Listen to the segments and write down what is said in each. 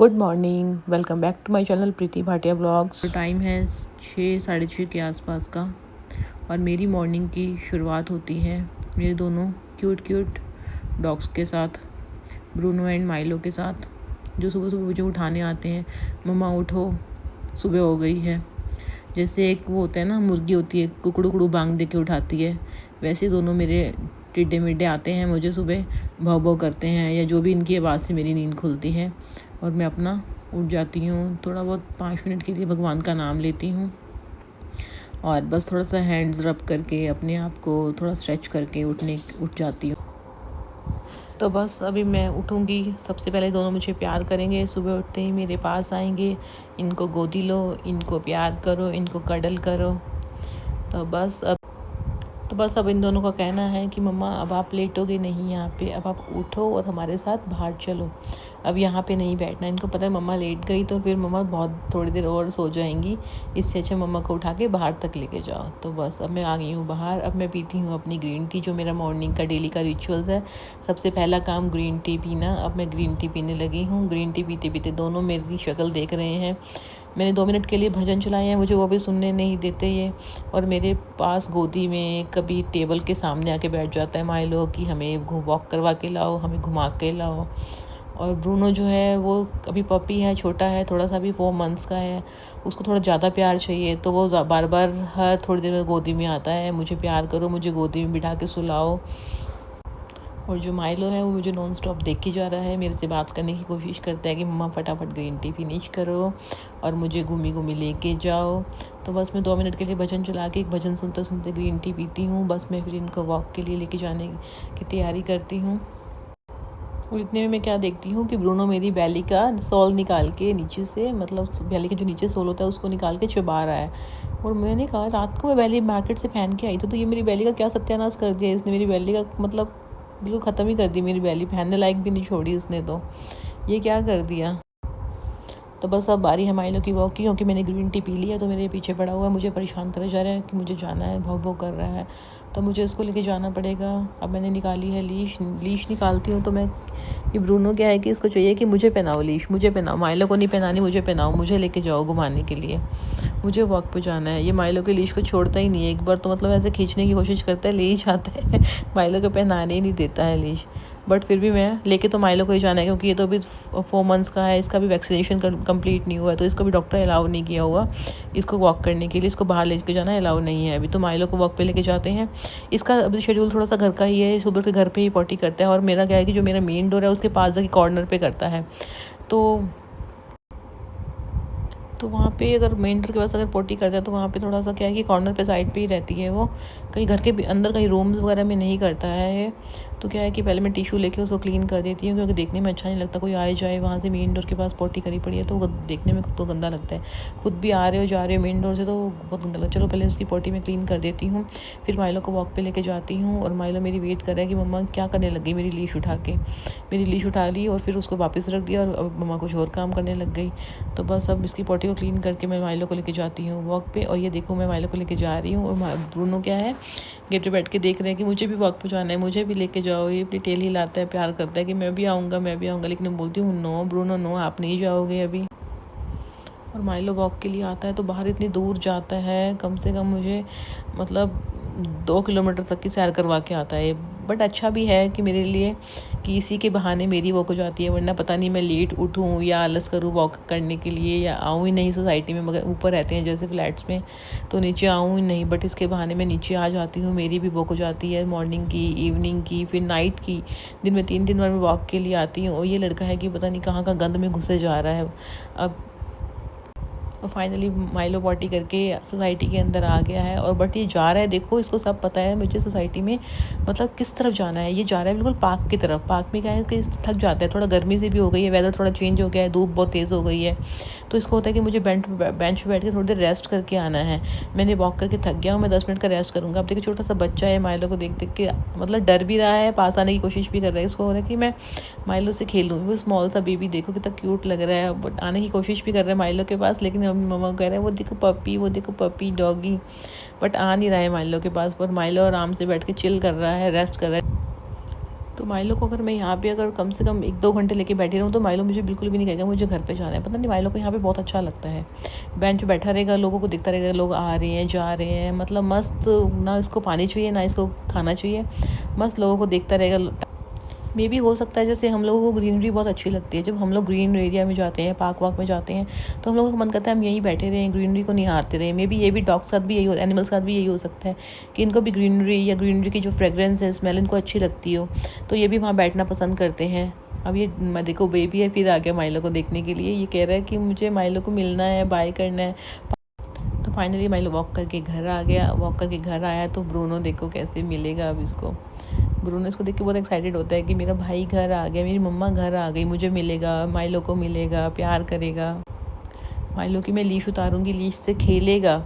Good morning, welcome back to my channel Preeti Bhatia blogs. तो time है 6 साढ़े 6 के आसपास का और मेरी मॉर्निंग की शुरुआत होती है मेरे दोनों क्यूट क्यूट डॉग्स के साथ, ब्रूनो एंड माइलो के साथ, जो सुबह सुबह मुझे उठाने आते हैं। मम्मा उठो, सुबह हो गई है। जैसे एक वो होता है ना, मुर्गी होती है, कुकड़ू कुकड़ू बांग दे के उठाती है, वैसे दोनों मेरे टिड्डे मिड्डे आते हैं मुझे सुबह, भाव भाव करते हैं, या जो भी इनकी आवाज़ से मेरी नींद खुलती है और मैं अपना उठ जाती हूँ। थोड़ा बहुत 5 मिनट के लिए भगवान का नाम लेती हूँ और बस थोड़ा सा हैंड्स रब करके अपने आप को थोड़ा स्ट्रेच करके उठ जाती हूँ। तो बस अभी मैं उठूँगी, सबसे पहले दोनों मुझे प्यार करेंगे। सुबह उठते ही मेरे पास आएंगे, इनको गोदी लो, इनको प्यार करो, इनको कडल करो। तो बस अब इन दोनों का कहना है कि मम्मा अब आप लेटोगे नहीं यहाँ पे, अब आप उठो और हमारे साथ बाहर चलो, अब यहाँ पे नहीं बैठना। इनको पता है मम्मा लेट गई तो फिर मम्मा बहुत थोड़ी देर और सो जाएंगी, इससे अच्छा मम्मा को उठा के बाहर तक लेके जाओ। तो बस अब मैं आ गई हूँ बाहर। अब मैं पीती हूँ अपनी ग्रीन टी, जो मेरा मॉर्निंग का डेली का रिचुअल्स है। सबसे पहला काम ग्रीन टी पीना। अब मैं ग्रीन टी पीने लगी हूँ। ग्रीन टी पीते पीते दोनों मेरी शक्ल देख रहे हैं। मैंने 2 मिनट के लिए भजन चलाए हैं, मुझे वो भी सुनने नहीं देते ये। और मेरे पास गोदी में कभी टेबल के सामने आके बैठ जाता है माइलो कि हमें वॉक करवा के लाओ, हमें घुमा के लाओ। और ब्रूनो जो है वो अभी पपी है, छोटा है, थोड़ा सा भी 4 मंथ्स का है, उसको थोड़ा ज़्यादा प्यार चाहिए, तो वो बार बार हर थोड़ी देर में गोदी में आता है, मुझे प्यार करो, मुझे गोदी में बिठा के सुलाओ। और जो माइलो है वो मुझे नॉन स्टॉप देख के जा रहा है, मेरे से बात करने की कोशिश करता है कि मम्मा फटाफट ग्रीन टी फिनिश करो और मुझे घूमी घूमी लेके जाओ। तो बस मैं 2 मिनट के लिए भजन चला के एक भजन सुनते सुनते ग्रीन टी पीती हूँ। बस मैं फिर इनको वॉक के लिए लेके जाने की तैयारी करती हूँ। और इतने में मैं क्या देखती हूँ कि ब्रूनो मेरी बैली का सॉल निकाल के नीचे से, मतलब बैली के जो नीचे सोल होता है उसको निकाल के चबा रहा है। और मैंने कहा रात को मैं बैली मार्केट से पहन के आई थी, तो ये मेरी बैली का क्या सत्यानाश कर दिया इसने। मेरी बैली का मतलब बिल्कुल ख़त्म ही कर दी, मेरी बैली पहनने लायक भी नहीं छोड़ी इसने, तो ये क्या कर दिया। तो बस अब बारी है माइलो की वॉक की, क्योंकि मैंने ग्रीन टी पी लिया तो मेरे पीछे पड़ा हुआ है, मुझे परेशान करे जा रहा है कि मुझे जाना है, भौ भौ कर रहा है, तो मुझे उसको लेके जाना पड़ेगा। अब मैंने निकाली है लीश निकालती हूँ तो मैं, ये ब्रूनो क्या है कि इसको चाहिए कि मुझे पहनाओ लीश, मुझे पहनाओ, माइलो को नहीं पहनानी, मुझे पहनाओ, मुझे लेके जाओ घुमाने के लिए, मुझे वॉक पे जाना है। ये माइलो के लीश को छोड़ता ही नहीं है, एक बार तो मतलब ऐसे खींचने की कोशिश करता है, ले ही जाता है माइलो को पहनाने ही नहीं देता है लीश। बट फिर भी मैं लेके तो माइलो को ही जाना है, क्योंकि ये तो अभी 4 मंथ्स का है, इसका भी वैक्सीनेशन कंप्लीट नहीं हुआ है, तो इसको भी डॉक्टर अलाउ नहीं किया हुआ इसको वॉक करने के लिए, इसको बाहर लेके जाना अलाउ नहीं है अभी। तो माइलो को वॉक पे लेके जाते हैं। इसका अभी शेड्यूल थोड़ा सा घर का ही है, सुबह के घर पे ही पॉटी करता है, और मेरा क्या है कि जो मेरा मेन डोर है उसके पास जाके कॉर्नर पे करता है। तो वहाँ पे अगर मेन डोर के पास अगर पोटी करता है तो वहाँ पे थोड़ा सा क्या है कि कॉर्नर पे साइड पे ही रहती है वो, कहीं घर के अंदर कहीं रूम्स वगैरह में नहीं करता है ये। तो क्या है कि पहले मैं टिशू लेके उसको क्लीन कर देती हूँ, क्योंकि देखने में अच्छा नहीं लगता, कोई आए जाए वहाँ से मेन डोर के पास पोटी करी पड़ी है तो वो देखने में तो गंदा लगता है। खुद भी आ रहे हो जा रहे हो मेन डोर से तो बहुत गंदा लगता है। चलो पहले उसकी पोटी में क्लीन कर देती हूँ, फिर माइलो को वॉक पे लेके जाती हूँ। और माइलो मेरी वेट कर रहा है कि मम्मा क्या करने लग गई, मेरी लीश उठा के, मेरी लीश उठा ली और फिर उसको वापस रख दिया, और अब मम्मा कुछ और काम करने लग गई। तो बस अब इसकी पोटी को क्लीन करके मैं माइलो को लेके जाती हूँ वॉक पे। और ये देखो मैं माइलो को लेके जा रही हूँ, और ब्रूनो क्या है गेट पे बैठ के देख रहे हैं कि मुझे भी वॉक पे जाना है, मुझे भी लेके जाओ। ये अपनी टेल हिलाता है, प्यार करता है कि मैं भी आऊँगा, मैं भी आऊँगा, लेकिन मैं बोलती हूँ नो ब्रूनो नो, आप नहीं जाओगे अभी। और माइलो वॉक के लिए आता है तो बाहर इतनी दूर जाता है, कम से कम मुझे मतलब 2 किलोमीटर तक की सैर करवा के आता है। बट अच्छा भी है कि मेरे लिए कि इसी के बहाने मेरी वॉक हो जाती है, वरना पता नहीं मैं लेट उठूँ या आलस करूँ वॉक करने के लिए, या आऊँ ही नहीं सोसाइटी में, मगर ऊपर रहते हैं जैसे फ्लैट्स में, तो नीचे आऊँ ही नहीं। बट इसके बहाने मैं नीचे आ जाती हूँ, मेरी भी वॉक हो जाती है, मॉर्निंग की, इवनिंग की, फिर नाइट की। दिन में 3 बार मैं वॉक के लिए आती हूँ। और ये लड़का है कि पता नहीं कहाँ का गंद में घुसे जा रहा है। अब और फाइनली माइलो पॉटी करके सोसाइटी के अंदर आ गया है। और बट ये जा रहा है, देखो इसको सब पता है मुझे सोसाइटी में मतलब किस तरफ जाना है। ये जा रहा है बिल्कुल पार्क की तरफ। पार्क में क्या है कि थक जाता है, थोड़ा गर्मी से भी हो गई है, वेदर थोड़ा चेंज हो गया है, धूप बहुत तेज़ हो गई है, तो इसको होता है कि मुझे बेंच पे बैठ के थोड़ी देर रेस्ट करके आना है। मैंने वॉक करके थक गया हूँ, मैं 10 मिनट का रेस्ट करूँगा। अब देखिए छोटा सा बच्चा है, माइलो को देख देख के मतलब डर भी रहा है, पास आने की कोशिश भी कर रहा है, इसको हो रहा है कि मैं माइलो से खेलूँ। वो स्मॉल सा बेबी देखो कितना क्यूट लग रहा है, बट आने की कोशिश भी कर रहा है माइलो के पास, लेकिन अभी मम्मा कह रहा है वो देखो पपी, वो देखो पपी डॉगी, बट आ नहीं रहा है माइलो के पास। पर माइलो आराम से बैठ के चिल कर रहा है, रेस्ट कर रहा है। तो माइलो को अगर मैं यहाँ पे अगर कम से कम 1-2 घंटे लेके बैठी रहूँ तो माइलो मुझे बिल्कुल भी नहीं कहेगा मुझे घर पे जाना है। पता नहीं माइलो को यहाँ पे बहुत अच्छा लगता है। बेंच पे बैठा रहेगा, लोगों को दिखता रहेगा, लोग आ रहे हैं जा रहे हैं, मतलब मस्त। ना इसको पानी चाहिए ना इसको खाना चाहिए, मस्त लोगों को देखता रहेगा। मे भी हो सकता है जैसे हम लोगों को ग्रीनरी बहुत अच्छी लगती है, जब हम लोग ग्रीन एरिया में जाते हैं, पार्क वाक में जाते हैं, तो हम लोगों का मन करता है हम यहीं बैठे रहें, ग्रीनरी को निहारते रहें। मे बी ये भी डॉग के साथ भी यही हो, एनिमल्स के साथ भी यही हो सकता है कि इनको भी ग्रीनरी या ग्रीनरी की जो फ्रेगरेंस है, स्मेल इनको अच्छी लगती हो, तो ये भी वहाँ बैठना पसंद करते हैं। अब ये देखो बेबी है, फिर आ गया माइलो को देखने के लिए। ये कह रहा है कि मुझे माइलो को मिलना है, बाय करना है। तो फाइनली माइलो वॉक करके घर आ गया। वॉक करके घर आया तो ब्रूनो देखो कैसे मिलेगा अब इसको। ब्रूनो इसको देख के बहुत एक्साइटेड होता है कि मेरा भाई घर आ गया, मेरी मम्मा घर आ गई, मुझे मिलेगा, माइलो को मिलेगा, प्यार करेगा। माइलो की मैं लीश उतारूंगी, लीश से खेलेगा।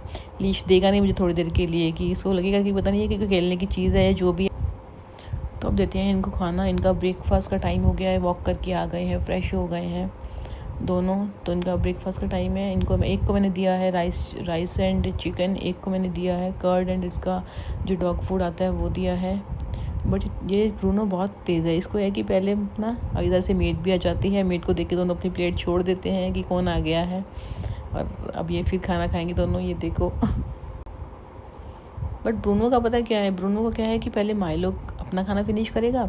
लीश देगा नहीं मुझे थोड़ी देर के लिए, कि इसको लगेगा कि पता नहीं है कि खेलने की चीज़ है जो भी है। तो अब देते हैं इनको खाना। इनका ब्रेकफास्ट का टाइम हो गया है, वॉक करके आ गए हैं, फ्रेश हो गए हैं दोनों। तो इनका ब्रेकफास्ट का टाइम है। इनको एक को मैंने दिया है राइस एंड चिकन, एक को मैंने दिया है कर्ड एंड इसका जो डॉग फूड आता है वो दिया है। बट ये ब्रूनो बहुत तेज़ है, इसको है कि पहले ना अब इधर से मेड भी आ जाती है, मेड को देख के दोनों अपनी प्लेट छोड़ देते हैं कि कौन आ गया है, और अब ये फिर खाना खाएंगे दोनों, ये देखो। बट ब्रूनो का पता क्या है, ब्रूनो को क्या है कि पहले माइलो अपना खाना फिनिश करेगा,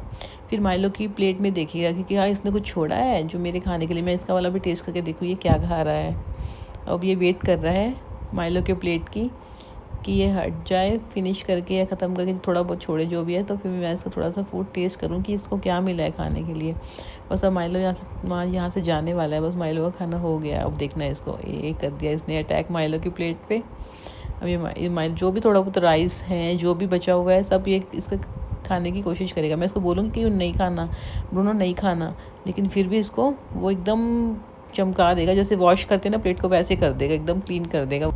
फिर माइलो की प्लेट में देखेगा कि क्या इसने कुछ छोड़ा है जो मेरे खाने के लिए, मैं इसका वाला भी टेस्ट करके देखूँ ये क्या खा रहा है। अब ये वेट कर रहा है माइलो के प्लेट की कि ये हट जाए फिनिश करके या ख़त्म करके, थोड़ा बहुत छोड़े जो भी है, तो फिर मैं इसका थोड़ा सा फूड टेस्ट करूँ कि इसको क्या मिला है खाने के लिए। बस अब माइलो यहाँ से जाने वाला है, बस माइलो का खाना हो गया। अब देखना है इसको, ये कर दिया इसने अटैक माइलो की प्लेट पे। अब ये माइलो जो भी थोड़ा बहुत राइस है जो भी बचा हुआ है सब ये इसका खाने की कोशिश करेगा। मैं इसको बोलूँगी कि नहीं खाना ब्रूनो, नहीं खाना, लेकिन फिर भी इसको वो एकदम चमका देगा, जैसे वॉश करते हैं ना प्लेट को वैसे कर देगा, एकदम क्लीन कर देगा।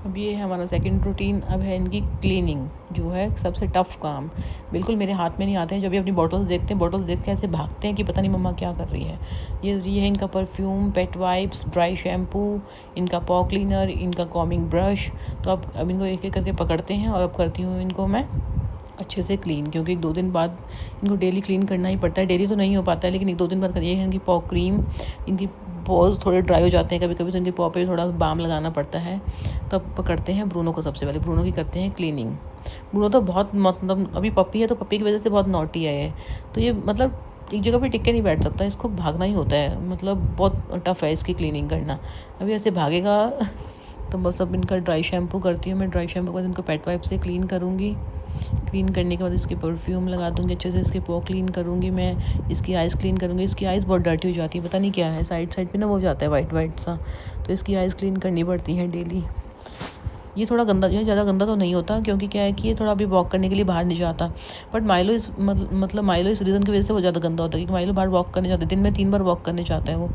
अब ये है हमारा सेकंड रूटीन। अब है इनकी क्लीनिंग, जो है सबसे टफ़ काम, बिल्कुल मेरे हाथ में नहीं आते हैं। जब ये अपनी बॉटल्स देखते हैं, बॉटल्स देख के ऐसे भागते हैं कि पता नहीं मम्मा क्या कर रही है। ये है इनका परफ्यूम, पेट वाइप्स, ड्राई शैम्पू, इनका पॉ क्लीनर, इनका कॉमिंग ब्रश। तो अब इनको एक एक करके पकड़ते हैं और अब करती हूँ इनको मैं अच्छे से क्लीन, क्योंकि 1-2 दिन बाद इनको डेली क्लीन करना ही पड़ता है। डेली तो नहीं हो पाता है, लेकिन 1-2 दिन बाद करिए। इनकी पॉ क्रीम, इनकी पॉज थोड़े ड्राई हो जाते हैं कभी कभी, तो इनकी पॉ पे थोड़ा बाम लगाना पड़ता है। तो अब करते हैं ब्रूनो को, सबसे पहले ब्रूनो की करते हैं क्लीनिंग। ब्रूनो तो बहुत मतलब अभी पप्पी है, तो पप्पी की वजह से बहुत नॉटी है ये, तो ये मतलब एक जगह पे टिक के नहीं बैठ सकता, इसको भागना ही होता है, मतलब बहुत टफ़ है इसकी क्लीनिंग करना। अभी ऐसे भागेगा। तो बस अब इनका ड्राई शैम्पू करती हूँ मैं। ड्राई शैम्पू के बाद इनको पेट वाइप से क्लीन करूँगी। क्लीन करने के बाद इसकी परफ्यूम लगा दूँगी अच्छे से, इसके पॉ क्लीन करूँगी मैं, इसकी आइज़ क्लीन करूँगी। इसकी आइज़ बहुत डर्टी हो जाती है, पता नहीं क्या है, साइड साइड पे ना वो हो जाता है वाइट वाइट सा, तो इसकी आइज़ क्लीन करनी पड़ती है डेली। ये थोड़ा गंदा जो है, ज़्यादा गंदा तो नहीं होता, क्योंकि क्या है कि ये थोड़ा अभी वॉक करने के लिए बाहर नहीं जाता। बट माइलो मतलब माइलो इस रीज़न की वजह से वो ज़्यादा गंदा होता है, क्योंकि माइलो बाहर वॉक करने जाता है, दिन में 3 बार वॉक करने जाता है वो,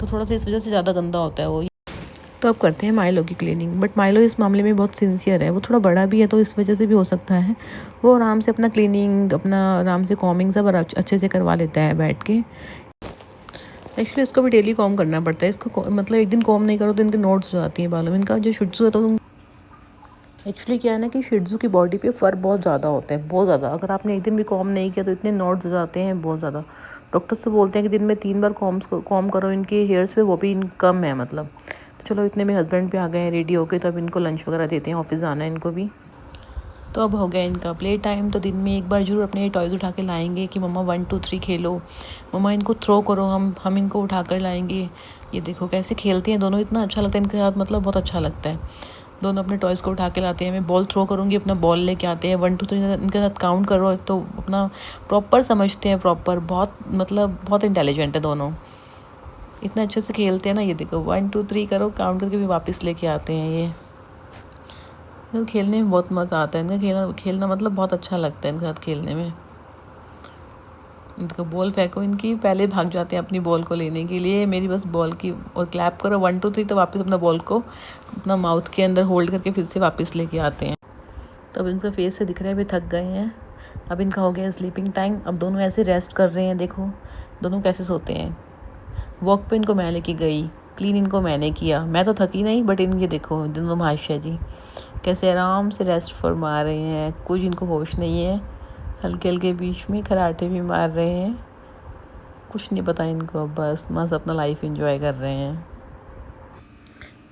तो थोड़ा सा इस वजह से ज़्यादा गंदा होता है वो। तो अब करते हैं माइलो की क्लीनिंग। बट माइलो इस मामले में बहुत सिंसियर है, वो थोड़ा बड़ा भी है तो इस वजह से भी हो सकता है, वो आराम से अपना क्लीनिंग, अपना आराम से कॉमिंग सब अच्छे से करवा लेता है बैठ के। एक्चुअली इसको भी डेली कॉम करना पड़ता है, इसको मतलब एक दिन कॉम नहीं करो तो इनके नोट्स जो आती हैं बालों में। इनका जो शिट्ज़ू है, तो एक्चुअली क्या है ना कि शिट्ज़ू की बॉडी पे फर बहुत ज़्यादा होता है, बहुत ज़्यादा। अगर आपने एक दिन भी कॉम नहीं किया तो इतने नोट्स जाते हैं बहुत ज़्यादा। डॉक्टर से बोलते हैं कि दिन में 3 बार कॉम करो इनके हेयर्स पे, वो भी कम है मतलब। चलो इतने में हस्बैंड पे आ गए हैं रेडी होके, तो अब इनको लंच वगैरह देते हैं, ऑफिस जाना है इनको भी। तो अब हो गया इनका प्ले टाइम। तो दिन में एक बार जरूर अपने टॉयज़ उठा के लाएंगे कि मम्मा 1 2 3 खेलो, मम्मा इनको थ्रो करो, हम इनको उठा कर लाएंगे। ये देखो कैसे खेलते हैं दोनों, इतना अच्छा लगता है इनके साथ, मतलब बहुत अच्छा लगता है। दोनों अपने टॉयज़ को उठा के लाते हैं, मैं बॉल थ्रो करूँगी, अपना बॉल लेके आते हैं। 1 2 3 इनके साथ काउंट करो तो अपना प्रॉपर समझते हैं, प्रॉपर बहुत मतलब बहुत इंटेलिजेंट है दोनों, इतना अच्छे से खेलते हैं ना। ये देखो 1 2 3 करो, काउंट करके भी वापस लेके आते हैं ये। खेलने में बहुत मज़ा आता है इनका, खेलना मतलब बहुत अच्छा लगता है इनके साथ खेलने में। इनको बॉल फेंको इनकी, पहले भाग जाते हैं अपनी बॉल को लेने के लिए, मेरी बस बॉल की, और क्लैप करो 1 2 3 तो वापस अपना बॉल को अपना माउथ के अंदर होल्ड करके फिर से वापस लेके आते हैं। तो अब इनका फेस से दिख रहा है वे थक गए हैं। अब इनका हो गया स्लीपिंग टाइम। अब दोनों ऐसे रेस्ट कर रहे हैं, देखो दोनों कैसे सोते हैं। वॉक पे इनको मैं लेके गई, क्लीन इनको मैंने किया, मैं तो थकी नहीं, बट इनके देखो दोनों भाषा जी कैसे आराम से रेस्ट फरमा रहे हैं, कुछ इनको होश नहीं है। हल्के हल्के बीच में खराटे भी मार रहे हैं। कुछ नहीं पता इनको, बस मस्त अपना लाइफ एंजॉय कर रहे हैं।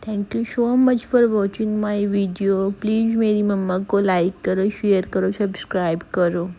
Thank you so much for watching my video. Please मेरी मम्मा को लाइक करो, शेयर करो, सब्सक्राइब करो।